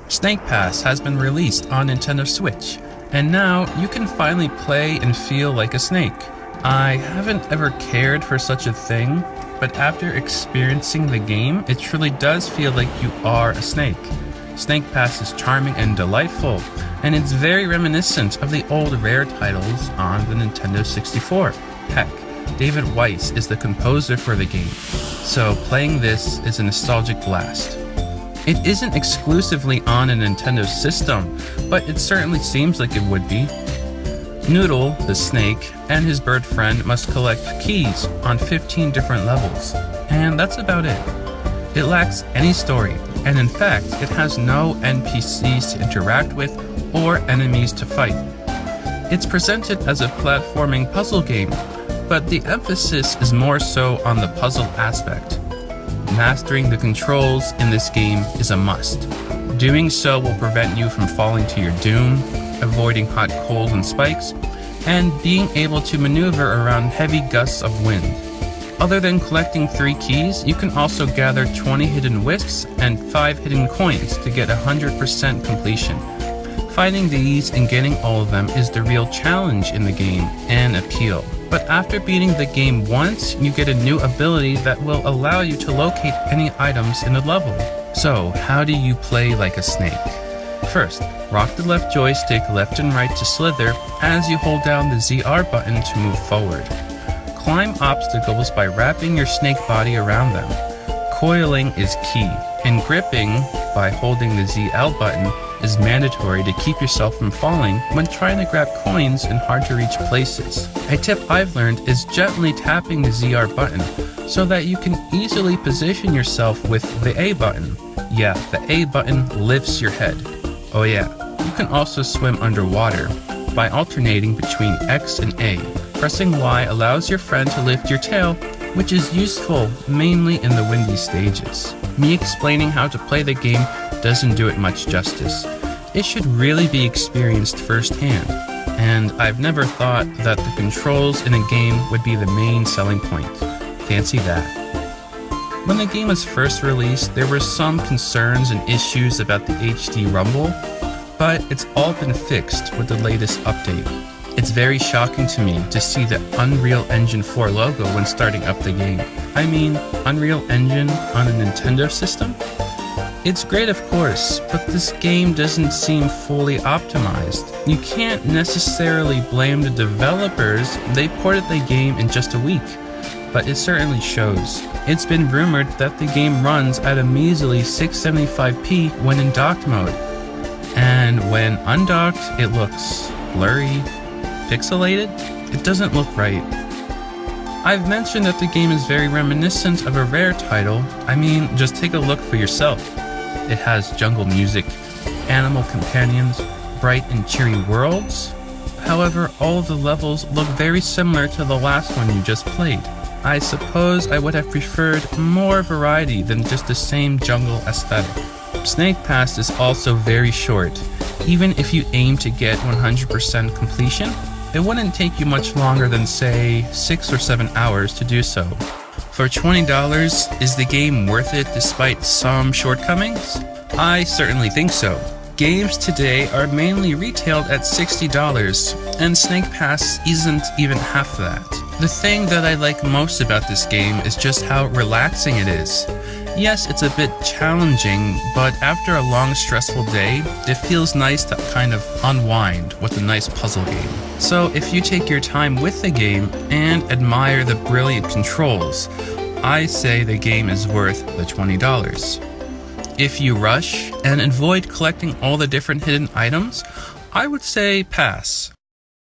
Snake Pass has been released on Nintendo Switch, and now you can finally play and feel like a snake. I haven't ever cared for such a thing, but after experiencing the game, it truly does feel like you are a snake. Snake Pass is charming and delightful, and it's very reminiscent of the old Rare titles on the Nintendo 64. Heck, David Weiss is the composer for the game, so playing this is a nostalgic blast. It isn't exclusively on a Nintendo system, but it certainly seems like it would be. Noodle, the snake, and his bird friend must collect keys on 15 different levels, and that's about it. It lacks any story, and in fact, it has no NPCs to interact with or enemies to fight. It's presented as a platforming puzzle game, but the emphasis is more so on the puzzle aspect. Mastering the controls in this game is a must. Doing so will prevent you from falling to your doom, avoiding hot coals and spikes, and being able to maneuver around heavy gusts of wind. Other than collecting 3 keys, you can also gather 20 hidden wisps and 5 hidden coins to get 100% completion. Finding these and getting all of them is the real challenge in the game and appeal. But after beating the game once, you get a new ability that will allow you to locate any items in the level. So, how do you play like a snake? First, rock the left joystick left and right to slither as you hold down the ZR button to move forward. Climb obstacles by wrapping your snake body around them. Coiling is key, and gripping by holding the ZL button is mandatory to keep yourself from falling when trying to grab coins in hard-to-reach places. A tip I've learned is gently tapping the ZR button so that you can easily position yourself with the A button. Yeah, the A button lifts your head. Oh yeah, you can also swim underwater by alternating between X and A. Pressing Y allows your friend to lift your tail, which is useful mainly in the windy stages. Me explaining how to play the game doesn't do it much justice. It should really be experienced firsthand, and I've never thought that the controls in a game would be the main selling point. Fancy that. When the game was first released, there were some concerns and issues about the HD rumble, but it's all been fixed with the latest update. It's very shocking to me to see the Unreal Engine 4 logo when starting up the game. I mean, Unreal Engine on a Nintendo system? It's great, of course, but this game doesn't seem fully optimized. You can't necessarily blame the developers. They ported the game in just a week, but it certainly shows. It's been rumored that the game runs at a measly 675p when in docked mode, and when undocked, it looks blurry, pixelated. It doesn't look right. I've mentioned that the game is very reminiscent of a Rare title. I mean, just take a look for yourself. It has jungle music, animal companions, bright and cheery worlds. However, all of the levels look very similar to the last one you just played. I suppose I would have preferred more variety than just the same jungle aesthetic. Snake Pass is also very short. Even if you aim to get 100% completion, it wouldn't take you much longer than, say, 6 or 7 hours to do so. For $20, is the game worth it despite some shortcomings? I certainly think so. Games today are mainly retailed at $60, and Snake Pass isn't even half that. The thing that I like most about this game is just how relaxing it is. Yes, it's a bit challenging, but after a long, stressful day, it feels nice to kind of unwind with a nice puzzle game. So if you take your time with the game and admire the brilliant controls, I say the game is worth the $20. If you rush and avoid collecting all the different hidden items, I would say pass.